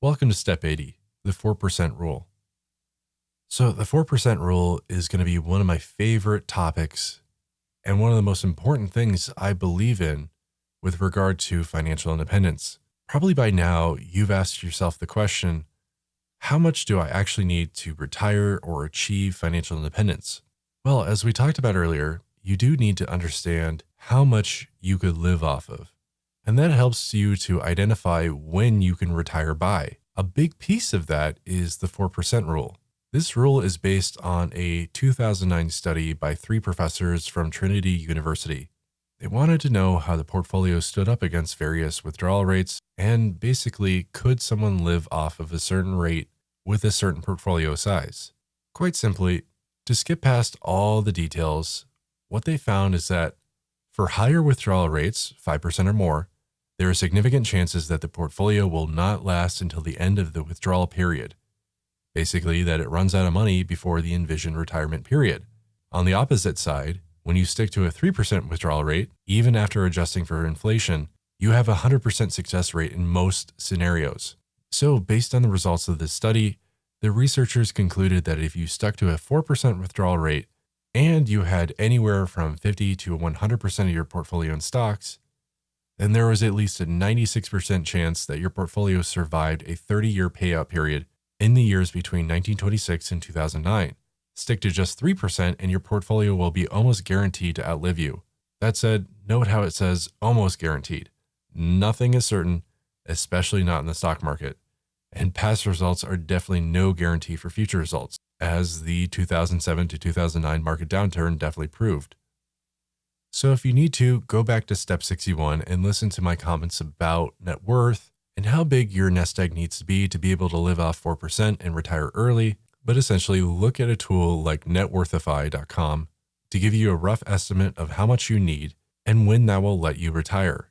Welcome to Step 80, the 4% rule. So the 4% rule is going to be one of my favorite topics and one of the most important things I believe in with regard to financial independence. Probably by now, you've asked yourself the question, how much do I actually need to retire or achieve financial independence? Well, as we talked about earlier, you do need to understand how much you could live off of. And that helps you to identify when you can retire by. A big piece of that is the 4% rule. This rule is based on a 2009 study by 3 professors from Trinity University. They wanted to know how the portfolio stood up against various withdrawal rates, and basically, could someone live off of a certain rate with a certain portfolio size? Quite simply, to skip past all the details, what they found is that for higher withdrawal rates, 5% or more, there are significant chances that the portfolio will not last until the end of the withdrawal period. Basically, that it runs out of money before the envisioned retirement period. On the opposite side, when you stick to a 3% withdrawal rate, even after adjusting for inflation, you have a 100% success rate in most scenarios. So, based on the results of this study, the researchers concluded that if you stuck to a 4% withdrawal rate and you had anywhere from 50 to 100% of your portfolio in stocks, then there was at least a 96% chance that your portfolio survived a 30-year payout period in the years between 1926 and 2009. Stick to just 3% and your portfolio will be almost guaranteed to outlive you. That said, note how it says almost guaranteed. Nothing is certain, especially not in the stock market. And past results are definitely no guarantee for future results, as the 2007 to 2009 market downturn definitely proved. So if you need to, go back to step 61 and listen to my comments about net worth and how big your nest egg needs to be able to live off 4% and retire early. But essentially, look at a tool like networthify.com to give you a rough estimate of how much you need and when that will let you retire.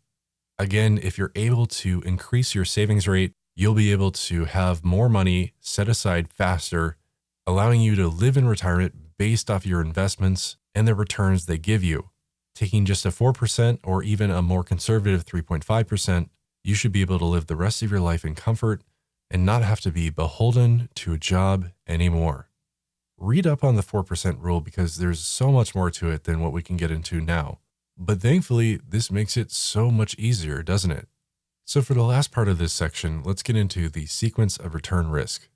Again, if you're able to increase your savings rate, you'll be able to have more money set aside faster, allowing you to live in retirement based off your investments and the returns they give you. Taking just a 4% or even a more conservative 3.5%, you should be able to live the rest of your life in comfort and not have to be beholden to a job anymore. Read up on the 4% rule because there's so much more to it than what we can get into now. But thankfully, this makes it so much easier, doesn't it? So for the last part of this section, let's get into the sequence of return risk.